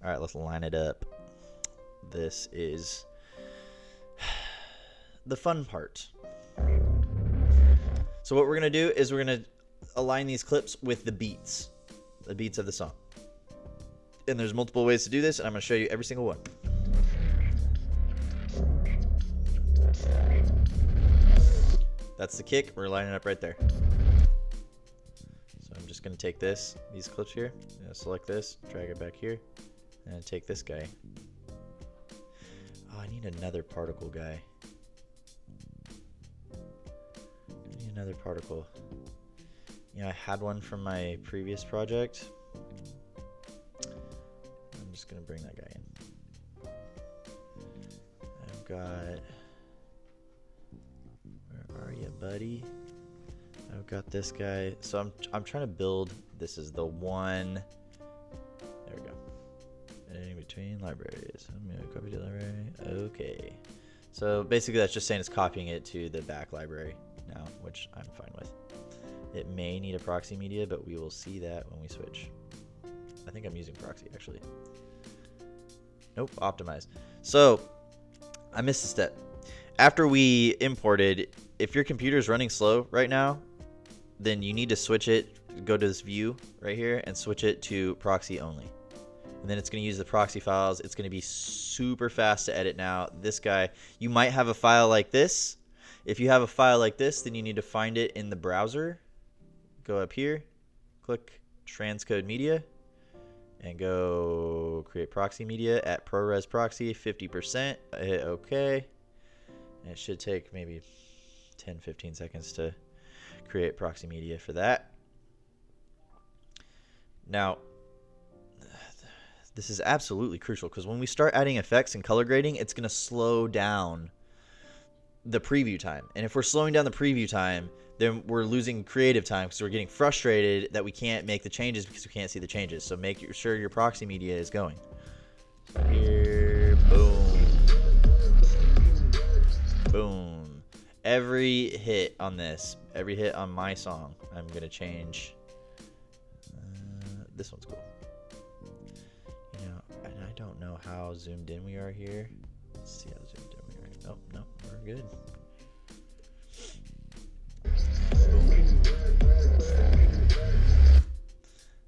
All right, let's line it up. This is the fun part. So what we're going to do is we're going to align these clips with the beats of the song. And there's multiple ways to do this, and I'm going to show you every single one. That's the kick. We're lining it up right there. So I'm just going to take these clips here, select this, drag it back here, and take this guy. Oh, I need another particle guy. I need another particle. I had one from my previous project. I'm just going to bring that guy in. I've got... Where are you, buddy? I've got this guy. So I'm trying to build. This is the one. There we go. And in between libraries. I'm going to copy the library. Okay. So basically that's just saying it's copying it to the back library now, which I'm fine with. It may need a proxy media, but we will see that when we switch. I think I'm using proxy actually. Nope, optimized. So I missed a step. After we imported, if your computer is running slow right now, then you need to switch it, go to this view right here and switch it to proxy only. And then it's going to use the proxy files. It's going to be super fast to edit now. This guy, you might have a file like this. If you have a file like this, then you need to find it in the browser. Go up here, click transcode media, and go create proxy media at ProRes proxy 50%. Hit OK. And it should take maybe 10-15 seconds to create proxy media for that. Now, this is absolutely crucial because when we start adding effects and color grading, it's going to slow down the preview time. And if we're slowing down the preview time, then we're losing creative time because we're getting frustrated that we can't make the changes because we can't see the changes. So make sure your proxy media is going. So here, boom. Boom. Every hit on this, every hit on my song, I'm going to change. This one's cool. And I don't know how zoomed in we are here. Let's see how zoomed in we are. Nope, nope, we're good. Boom.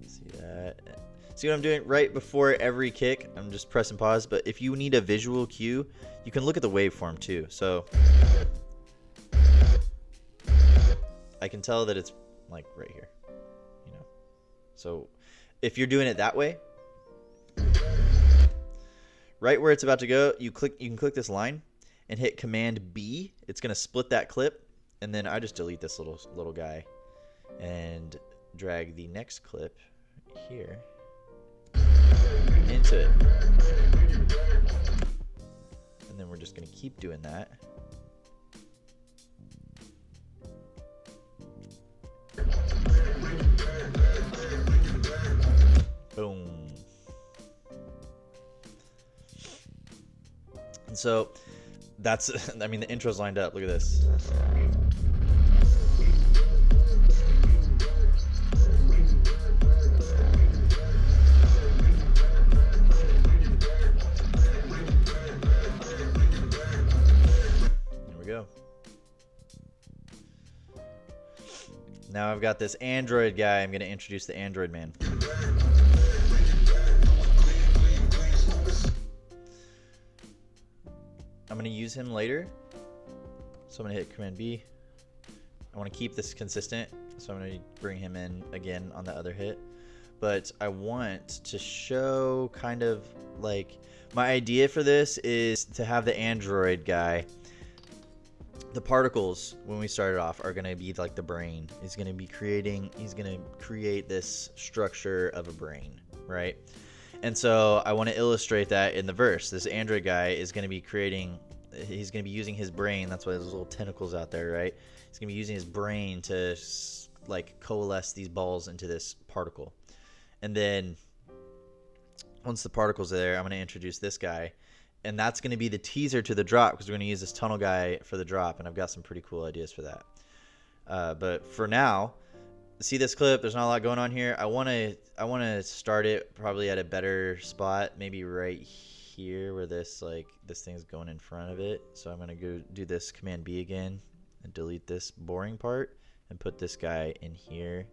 See that? See what I'm doing right before every kick? I'm just pressing pause, but if you need a visual cue, you can look at the waveform too. So I can tell that it's like right here, So if you're doing it that way, right where it's about to go, you can click this line and hit Command B. It's going to split that clip, and then I just delete this little guy and drag the next clip here into it. And then we're just going to keep doing that. Boom. And so that's, I mean, the intro's lined up. Look at this. Go. Now I've got this Android guy. I'm going to introduce the Android man. I'm going to use him later. So I'm going to hit Command B. I want to keep this consistent. So I'm going to bring him in again on the other hit. But I want to show kind of like my idea for this is to have the Android guy. The particles when we started off are going to be like the brain. He's going to create this structure of a brain, right? And so I want to illustrate that in the verse. This Android guy is going to be he's going to be using his brain. That's why there's little tentacles out there, right? He's going to be using his brain to like coalesce these balls into this particle. And then once the particles are there, I'm going to introduce this guy. And that's going to be the teaser to the drop because we're going to use this tunnel guy for the drop. And I've got some pretty cool ideas for that. But for now, see this clip, there's not a lot going on here. I want to start it probably at a better spot, maybe right here where this thing's going in front of it. So I'm going to go do this Command B again and delete this boring part and put this guy in here.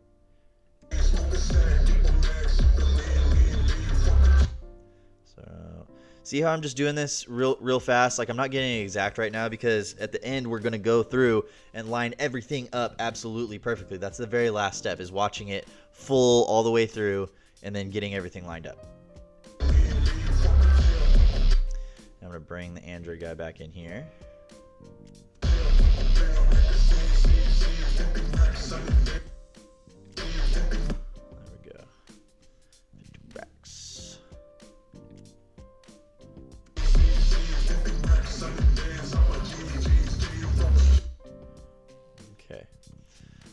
So see how I'm just doing this real fast? Like, I'm not getting it exact right now because at the end we're going to go through and line everything up absolutely perfectly. That's the very last step, is watching it full all the way through and then getting everything lined up. I'm going to bring the Android guy back in here.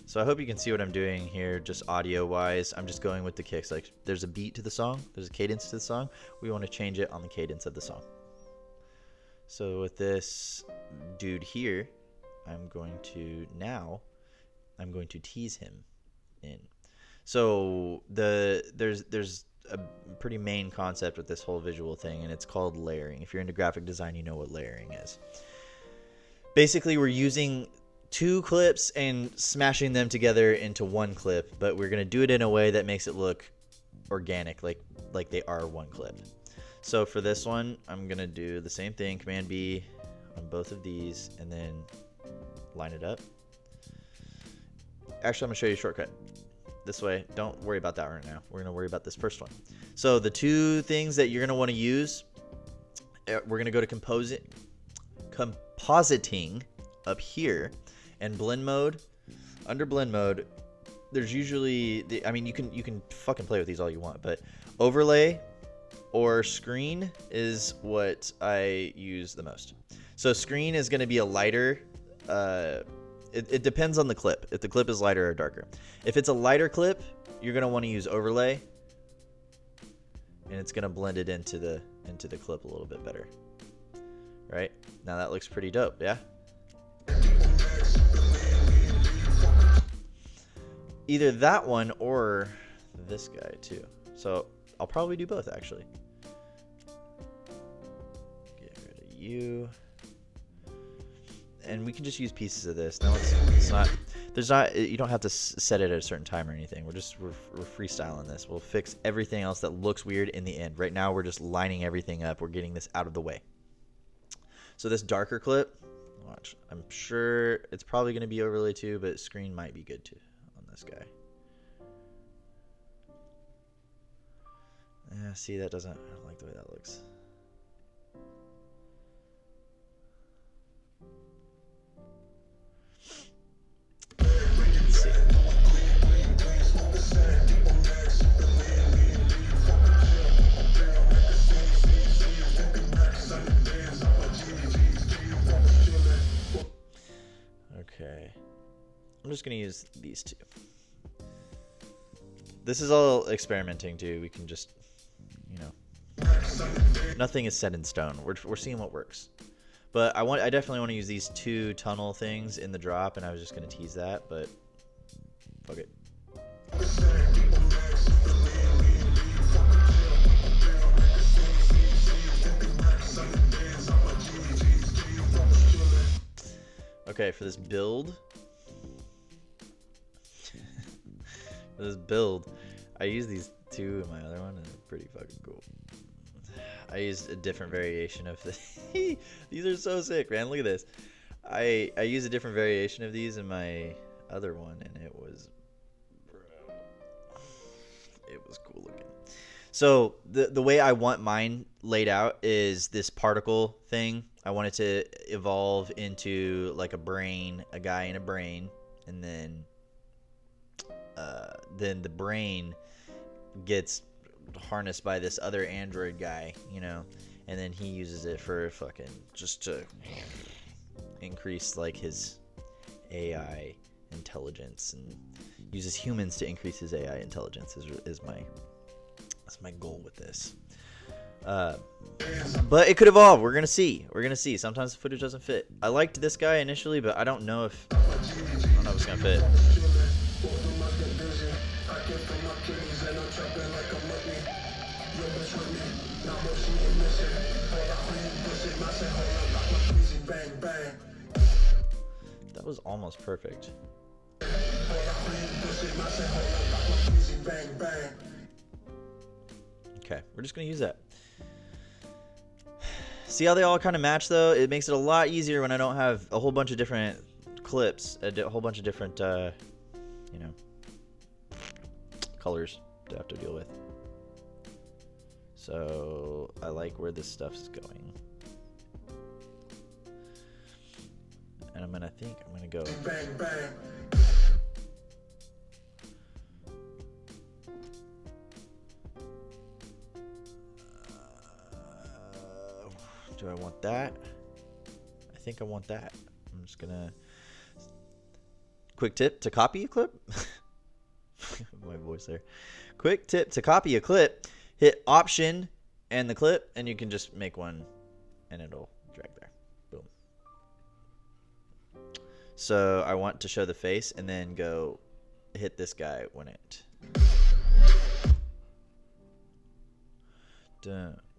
So I hope you can see what I'm doing here, just audio wise. I'm just going with the kicks. Like, there's a beat to the song, there's a cadence to the song. We want to change it on the cadence of the song. So with this dude here, I'm going to tease him in. So there's a pretty main concept with this whole visual thing, and it's called layering. If you're into graphic design, you know what layering is. Basically, we're using two clips and smashing them together into one clip, but we're going to do it in a way that makes it look organic, like they are one clip. So for this one, I'm going to do the same thing, Command B on both of these, and then line it up. Actually, I'm going to show you a shortcut. This way, don't worry about that right now. We're going to worry about this first one. So the two things that you're going to want to use, we're going to go to compositing up here. And blend mode, under blend mode, there's usually, you can fucking play with these all you want, but overlay or screen is what I use the most. So screen is going to be a lighter, it depends on the clip, if the clip is lighter or darker. If it's a lighter clip, you're going to want to use overlay, and it's going to blend it into the clip a little bit better. Right? Now that looks pretty dope, yeah? Either that one or this guy too. So I'll probably do both, actually. Get rid of you. And we can just use pieces of this. No, you don't have to set it at a certain time or anything. We're freestyling this. We'll fix everything else that looks weird in the end. Right now we're just lining everything up. We're getting this out of the way. So this darker clip, watch. I'm sure it's probably going to be overlay too, but screen might be good too on this guy. Yeah, see, I don't like the way that looks. Let's see. Okay. I'm just going to use these two. This is all experimenting too. We can just, nothing is set in stone. We're seeing what works. But I definitely want to use these two tunnel things in the drop, and I was just going to tease that, but fuck it. Okay, for this build, I use these two in my other one, and they're pretty fucking cool. I used a different variation of the these are so sick, man. Look at this. I used a different variation of these in my other one, and it was cool looking. So the way I want mine laid out is this particle thing. I want it to evolve into like a brain, a guy in a brain, and then the brain gets harnessed by this other android guy, and then he uses it for fucking just to increase like his AI intelligence, and uses humans to increase his AI intelligence is my goal with this. But it could evolve. We're gonna see. Sometimes the footage doesn't fit. I liked this guy initially, but I don't know if it's gonna fit. That was almost perfect. Okay, we're just gonna use that. See how they all kind of match though? It makes it a lot easier when I don't have a whole bunch of different clips, a whole bunch of different, you know, colors to have to deal with. So I like where this stuff's going. And I'm gonna go. Bang, bang. Do I want that? I think I want that. I'm just gonna. Quick tip to copy a clip. My voice there. Quick tip to copy a clip. Hit Option and the clip, and you can just make one, and it'll drag there. Boom. So I want to show the face, and then go hit this guy when it.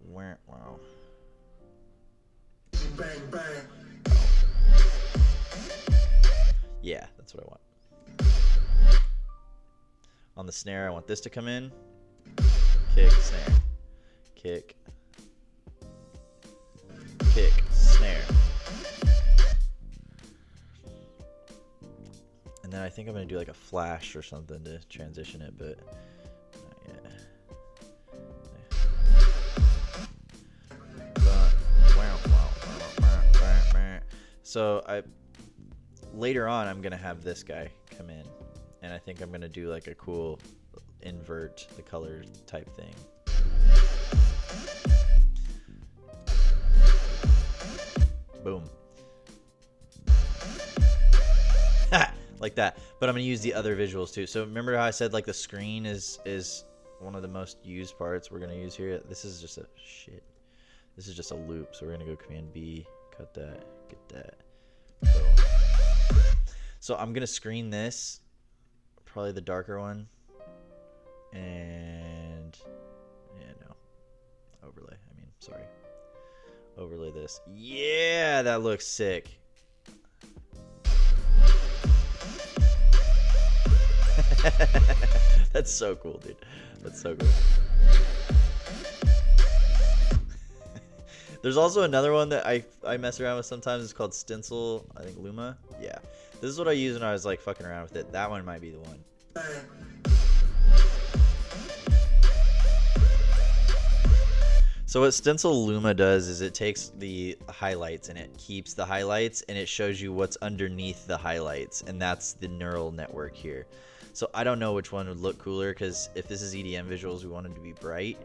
Wow. Bang, bang. Yeah, that's what I want. On the snare, I want this to come in. Kick, snare. Kick. Kick, snare. And then I think I'm going to do like a flash or something to transition it, but not yet. So later on I'm gonna have this guy come in, and I think I'm gonna do like a cool invert the color type thing. Boom. Like that. But I'm gonna use the other visuals too. So remember how I said like the screen is one of the most used parts we're gonna use here? This is just a This is just a loop, so we're gonna go Command B, cut that, get that. Boom. So I'm gonna screen this, probably the darker one, and overlay. Overlay this. Yeah, that looks sick. That's so cool, dude. That's so cool. There's also another one that I mess around with sometimes. It's called Stencil. I think Luma. Yeah. This is what I use when I was like fucking around with it. That one might be the one. So what Stencil Luma does is it takes the highlights and it keeps the highlights and it shows you what's underneath the highlights, and that's the neural network here. So I don't know which one would look cooler, because if this is EDM visuals, we want them to be bright.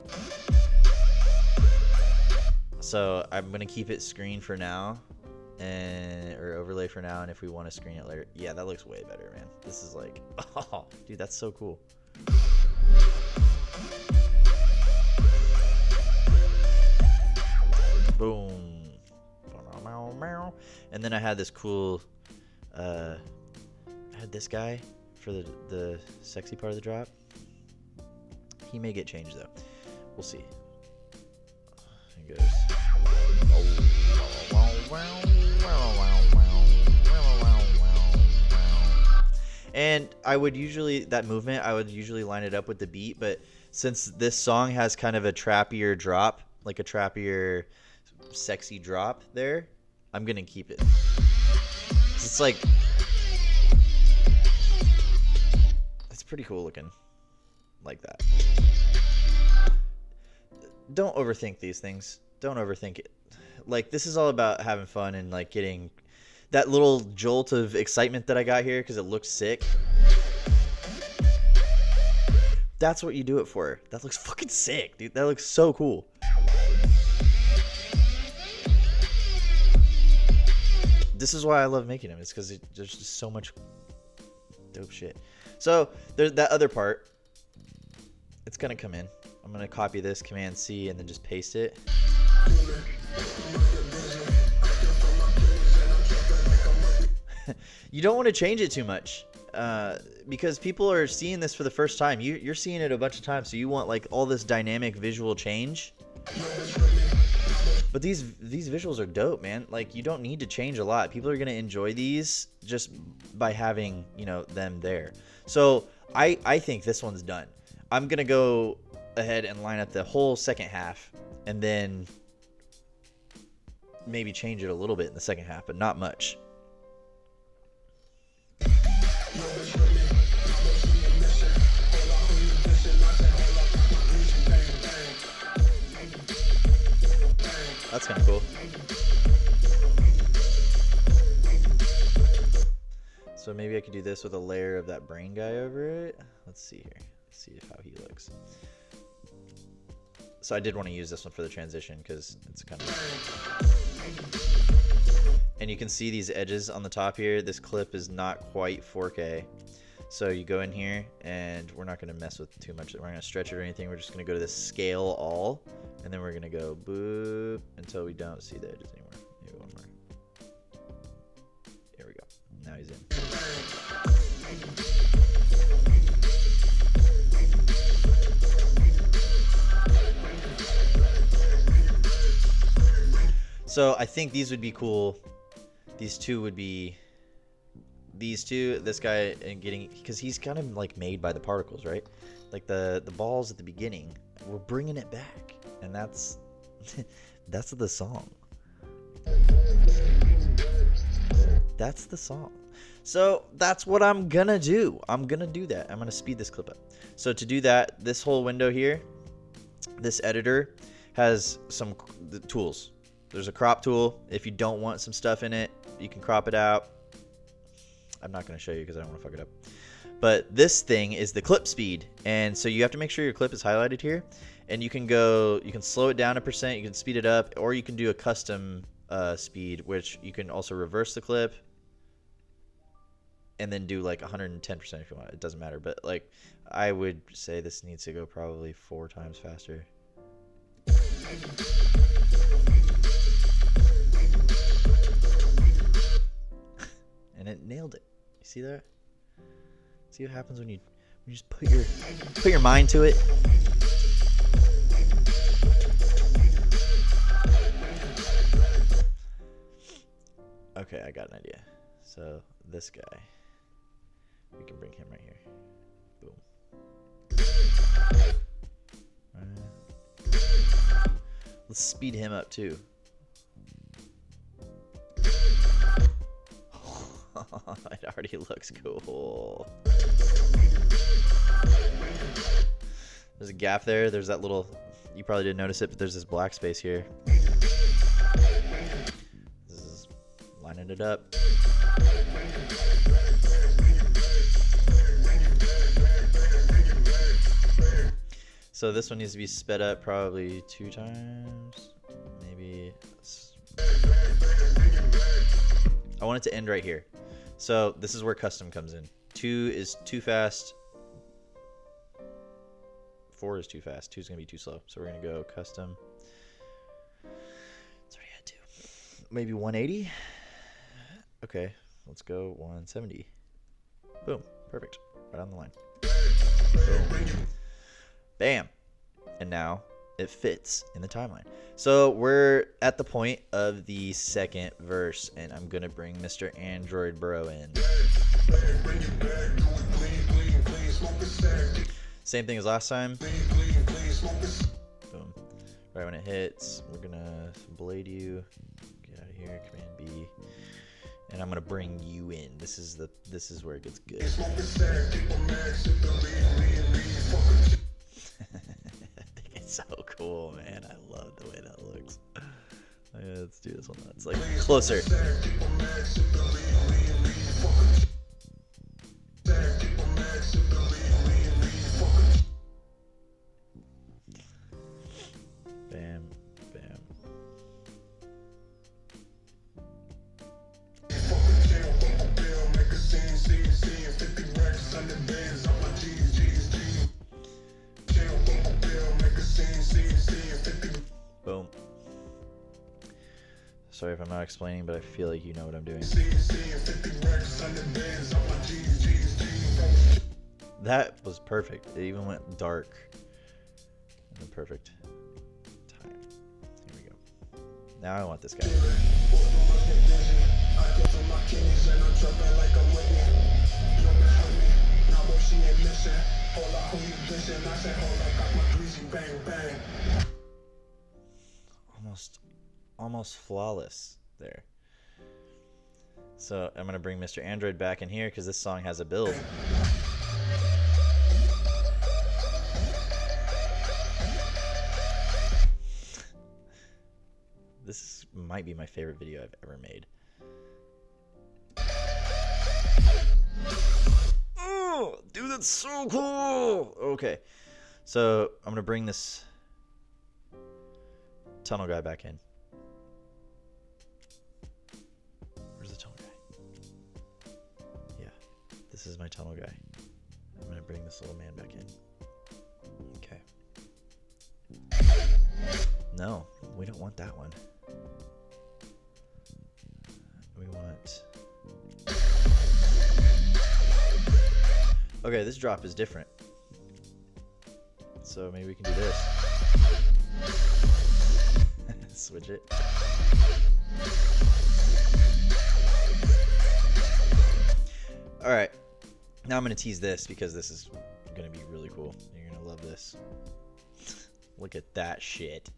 So I'm gonna keep it screen for now, or overlay for now, and if we want to screen it later, yeah, that looks way better, man. This is like, oh, dude, that's so cool. Boom. And then I had this cool, I had this guy for the sexy part of the drop. He may get changed though. We'll see. Here goes. And I would usually, that movement, I would usually line it up with the beat, but since this song has kind of a trappier drop, like a trappier, sexy drop there, I'm gonna keep it. It's like, it's pretty cool looking, like that. Don't overthink these things. Don't overthink it. Like, this is all about having fun and like getting that little jolt of excitement that I got here because it looks sick. That's what you do it for. That looks fucking sick, dude. That looks so cool. This is why I love making them. It's because there's just so much dope shit. So there's that other part. It's gonna come in. I'm gonna copy this, Command C, and then just paste it. You don't want to change it too much. because people are seeing this for the first time. You're seeing it a bunch of times, so you want like all this dynamic visual change. But these visuals are dope, man. Like, you don't need to change a lot. People are gonna enjoy these just by having, you know, them there. So I think this one's done. I'm gonna go ahead and line up the whole second half, and then maybe change it a little bit in the second half, but not much. That's kind of cool. So maybe I could do this with a layer of that brain guy over it. Let's see here. Let's see how he looks. So I did want to use this one for the transition because it's kind of... And you can see these edges on the top here. This clip is not quite 4K. So you go in here, and we're not going to mess with too much. We're not going to stretch it or anything. We're just going to go to this scale all, and then we're going to go boop until we don't see the edges anymore. Maybe one more. Here we go. Now he's in. So I think these would be cool. These two would be... These two, this guy, and getting, because he's kind of like made by the particles, right? Like the balls at the beginning, we're bringing it back, and that's that's the song. That's the song. So that's what I'm gonna do. I'm gonna do that. I'm gonna speed this clip up. So to do that, this whole window here, this editor has some tools. There's a crop tool. If you don't want some stuff in it, you can crop it out. I'm not going to show you because I don't want to fuck it up. But this thing is the clip speed. And so you have to make sure your clip is highlighted here. And you can go, you can slow it down 1%, you can speed it up, or you can do a custom speed, which you can also reverse the clip and then do like 110% if you want. It doesn't matter. But like, I would say this needs to go probably 4 times faster. And it nailed it. You see that? See what happens when you just put your mind to it. Okay, I got an idea. So this guy, we can bring him right here. Boom. Let's speed him up too. It already looks cool. There's a gap there. There's that little, you probably didn't notice it, but there's this black space here. This is lining it up. So this one needs to be sped up probably 2 times. Maybe. I want it to end right here. So this is where custom comes in. 2 is too fast. 4 is too fast. 2 is going to be too slow. So we're going to go custom. It's already at 2. Maybe 180. Okay, let's go 170. Boom. Perfect. Right on the line. Boom. Bam. And now it fits in the timeline. So we're at the point of the second verse, and I'm gonna bring Mr. Android Bro in. Same thing as last time. Boom. Right when it hits, we're gonna blade you. Get out of here. Command B. And I'm gonna bring you in. This is where it gets good. It's so cool, man. I love the way that looks. Yeah, let's do this one. It's like closer. Bam, bam. Boom. Sorry if I'm not explaining, but I feel like you know what I'm doing. That was perfect. It even went dark in the perfect time. Here we go. Now I want this guy. Almost flawless there. So I'm gonna bring Mr. Android back in here because this song has a build. This might be my favorite video I've ever made. Oh, dude, that's so cool. Okay, so I'm gonna bring this tunnel guy back in. Where's the tunnel guy? Yeah, this is my tunnel guy. I'm gonna bring this little man back in. Okay. No, we don't want that one. We want... Okay, this drop is different. So maybe we can do this. Switch it. Alright. Now I'm going to tease this because this is going to be really cool. You're going to love this. Look at that shit.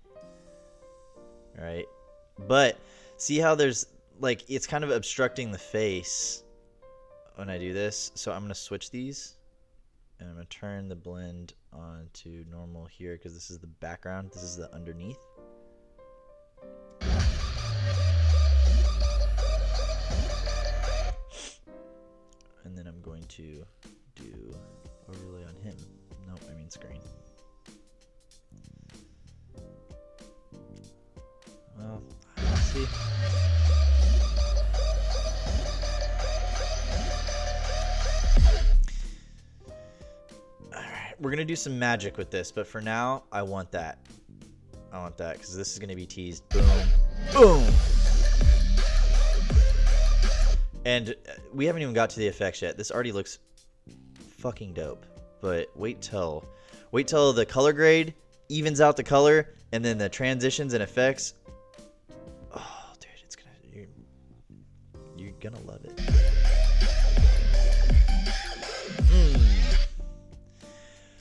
Alright. But see how there's like it's kind of obstructing the face when I do this. So I'm going to switch these. And I'm going to turn the blend on to normal here because this is the background. This is the underneath. And then I'm going to do overlay on him. Nope, I mean screen. Well, let's see. Alright, we're going to do some magic with this, but for now, I want that. I want that because this is going to be teased. Boom. Boom! And we haven't even got to the effects yet. This already looks fucking dope. But wait till the color grade evens out the color, and then the transitions and effects. Oh, dude, it's gonna you're gonna love it.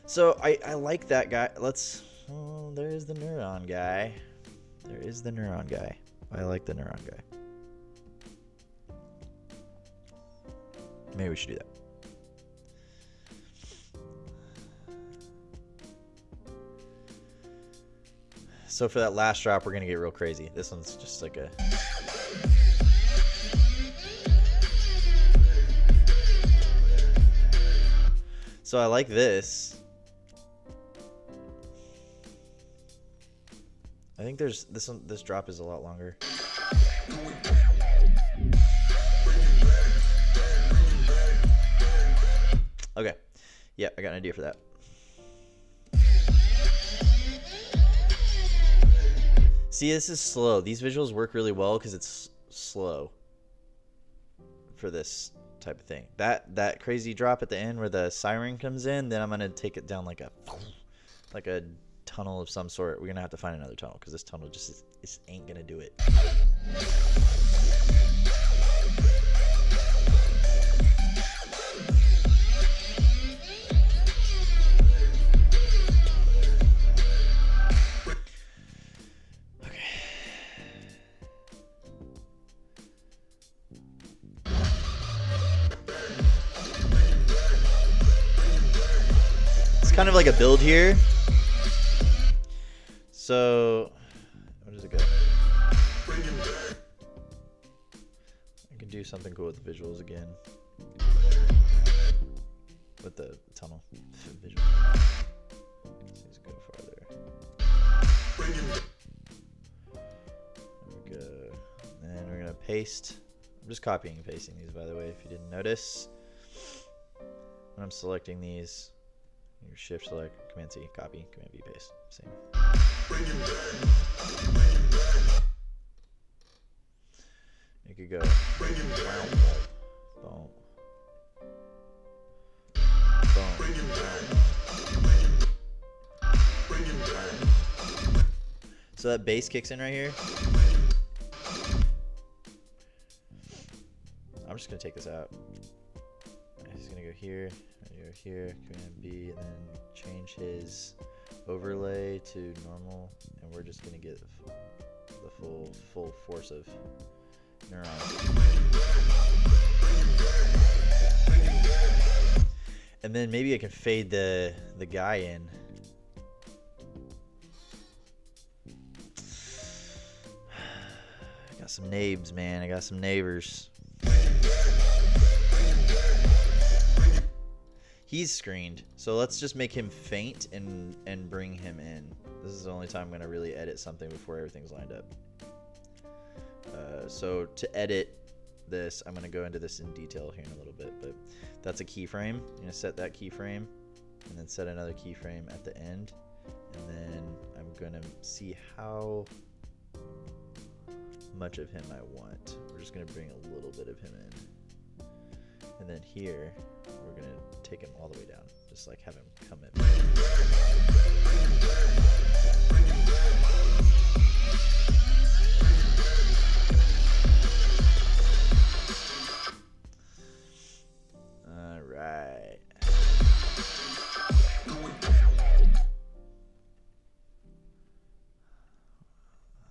So I like that guy. Let's. Oh, there's the neuron guy. There is the neuron guy. I like the neuron guy. Maybe we should do that. So for that last drop, we're going to get real crazy. This one's just like a... So I like this. I think there's this drop is a lot longer. Okay. Yeah, I got an idea for that. See, this is slow. These visuals work really well because it's slow for this type of thing. That crazy drop at the end where the siren comes in, then I'm gonna take it down like a tunnel of some sort. We're gonna have to find another tunnel because this tunnel just ain't gonna do it. Kind of like a build here. So, where does it go? I can do something cool with the visuals again. With the tunnel visual. Let's go farther. There we go. And we're gonna paste. I'm just copying and pasting these, by the way, if you didn't notice. When I'm selecting these, your shift select, Command C, copy, Command V, paste. Same. go. Boom. So that bass kicks in right here. I'm just gonna take this out. He's gonna go here, go here, Command B, and then change his overlay to normal, and we're just gonna get the full force of neurons. And then maybe I can fade the guy in. I got some nabes, man. I got some neighbors. He's screened, so let's just make him faint and bring him in. This is the only time I'm gonna really edit something before everything's lined up. So to edit this, I'm gonna go into this in detail here in a little bit, but that's a keyframe. I'm gonna set that keyframe and then set another keyframe at the end, and then I'm gonna see how much of him I want. We're just gonna bring a little bit of him in, and then here we're gonna take him all the way down, just like have him come in. All right.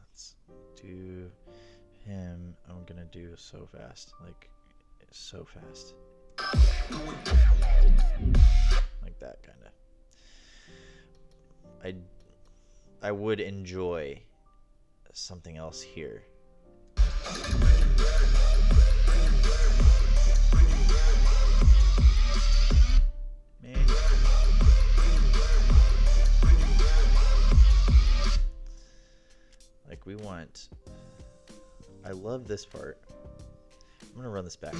Let's do him. I'm gonna do so fast, like so fast. Like that, kind of. I would enjoy something else here. Man. Like we want. I love this part. I'm gonna run this back.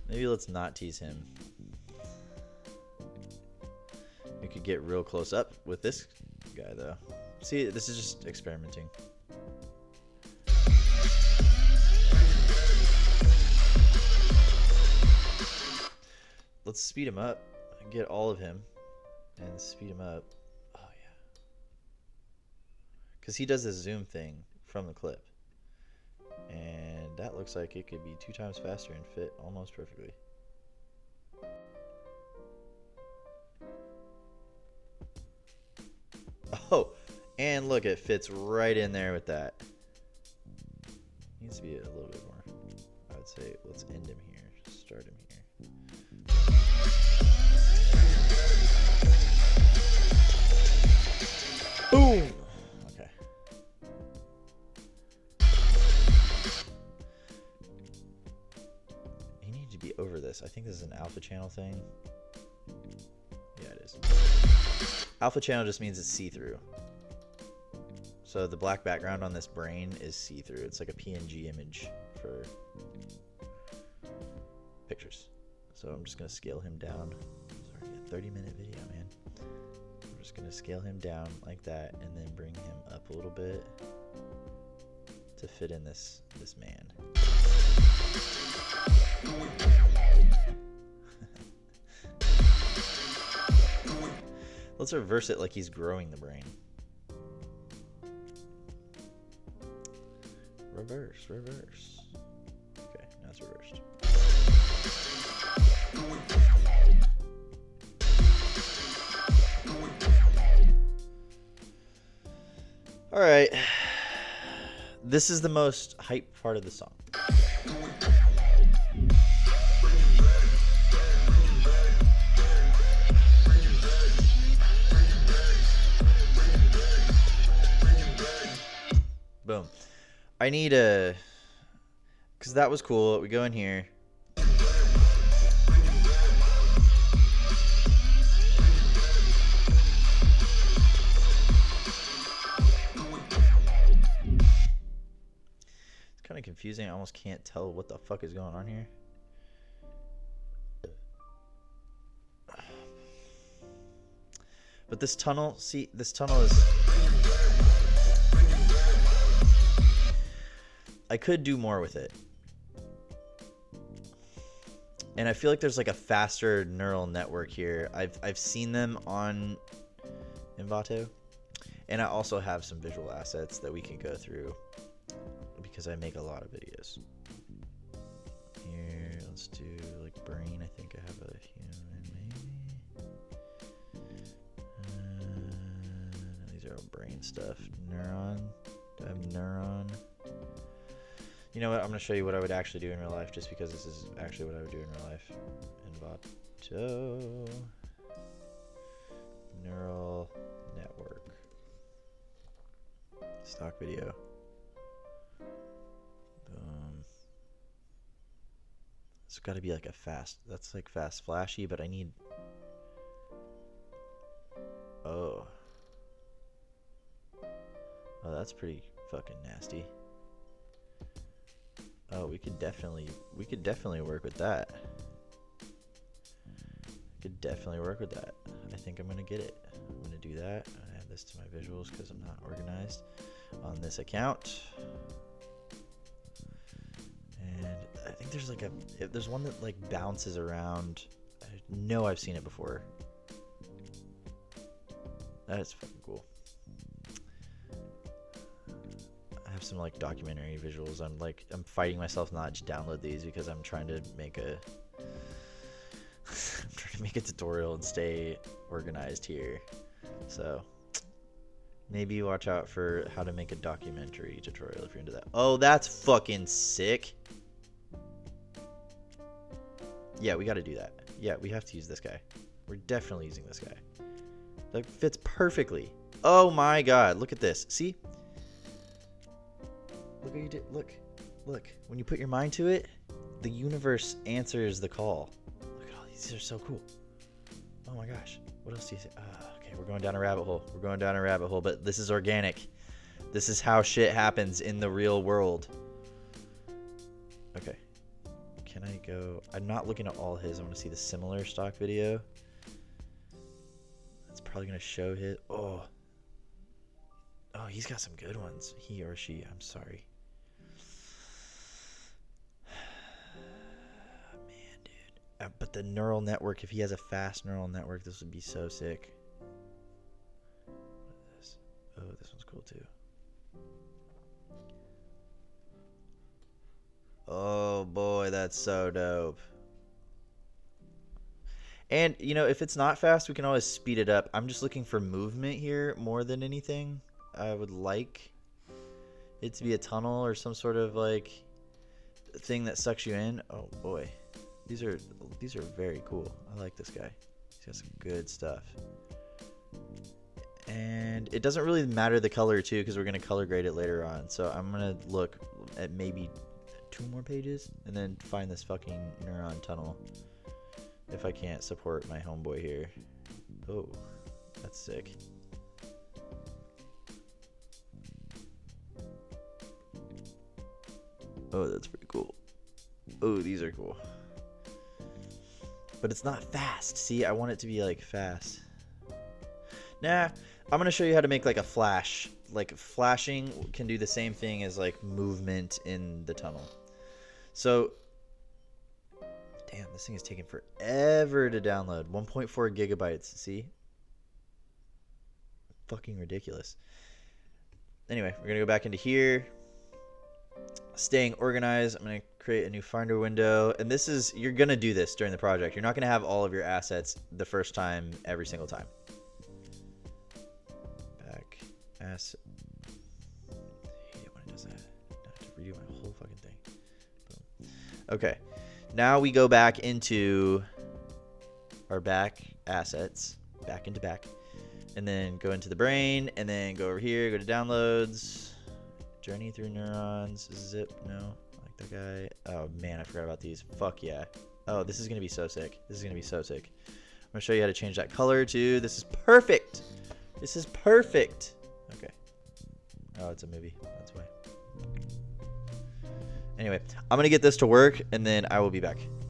Maybe let's not tease him. We could get real close up with this guy though. See, this is just experimenting. Let's speed him up and get all of him and speed him up. Oh yeah. Because he does this zoom thing from the clip. And that looks like it could be 2 times faster and fit almost perfectly. Oh, and look, it fits right in there with that. Needs to be a little bit more. I would say let's end him here. Start him here. Boom! Okay. You need to be over this. I think this is an alpha channel thing. Yeah, it is. Alpha channel just means it's see-through. So the black background on this brain is see-through. It's like a PNG image for pictures. So I'm just going to scale him down. It's already a 30-minute video, man. I'm just going to scale him down like that and then bring him up a little bit to fit in this man. Let's reverse it like he's growing the brain. Reverse, reverse. Okay, now it's reversed. All right. This is the most hype part of the song. Boom. I need a... Because that was cool. We go in here. confusing. I almost can't tell what the fuck is going on here. But this tunnel, see, this tunnel is... I could do more with it. And I feel like there's like a faster neural network here. I've seen them on Envato. And I also have some visual assets that we can go through because I make a lot of videos. Here, let's do like brain. I think I have a human, maybe. These are all brain stuff. Neuron. Do I have neuron? You know what? I'm going to show you what I would actually do in real life just because this is actually what I would do in real life. Envato. Neural network. Stock video. It's got to be like a fast. That's like fast flashy, but I need. Oh. Oh, that's pretty fucking nasty. Oh, we could definitely work with that. Could definitely work with that. I think I'm gonna get it. I'm gonna do that. I add this to my visuals because I'm not organized on this account. And I think there's like there's one that like bounces around. I know I've seen it before. That is fucking cool. I have some like documentary visuals. I'm fighting myself not to download these because I'm trying to make a I'm trying to make a tutorial and stay organized here. So maybe watch out for how to make a documentary tutorial if you're into that. Oh, that's fucking sick. Yeah, we got to do that. Yeah, we have to use this guy. We're definitely using this guy. That fits perfectly. Oh my god, look at this. See? Look what you did. Look. When you put your mind to it, the universe answers the call. Look at all these. These are so cool. Oh my gosh. What else do you say? Okay, we're going down a rabbit hole. But this is organic. This is how shit happens in the real world. Okay. Can I go? I'm not looking at all his. I want to see the similar stock video. That's probably going to show his. Oh, he's got some good ones. He or she. I'm sorry. Man, dude. But the neural network, if he has a fast neural network, this would be so sick. What is this? Oh, this one's cool too. Oh boy, that's so dope. And, you know, if it's not fast, we can always speed it up. I'm just looking for movement here more than anything. I would like it to be a tunnel or some sort of, like, thing that sucks you in. Oh boy. These are very cool. I like this guy. He's got some good stuff. And it doesn't really matter the color, too, because we're going to color grade it later on. So I'm going to look at maybe 2 more pages and then find this fucking neuron tunnel if I can't support my homeboy here. Oh, that's sick. Oh, that's pretty cool. Oh, these are cool. But it's not fast. See, I want it to be like fast. Nah, I'm gonna show you how to make like a flash. Like flashing can do the same thing as like movement in the tunnel. So, damn, this thing is taking forever to download. 1.4 gigabytes, see? Fucking ridiculous. Anyway, we're going to go back into here. Staying organized. I'm going to create a new Finder window. And this is, you're going to do this during the project. You're not going to have all of your assets the first time, every single time. Back asset. I hate it when it does that. I have to redo my whole fucking thing. Okay, now we go back into our back assets, back into back, and then go into the brain, and then go over here, go to downloads, journey through neurons, zip, no, I like that guy. Oh man, I forgot about these. Fuck yeah. Oh, this is gonna be so sick. This is gonna be so sick. I'm gonna show you how to change that color too. This is perfect. This is perfect. Okay. Oh, it's a movie. That's why. Anyway, I'm gonna get this to work, and then I will be back.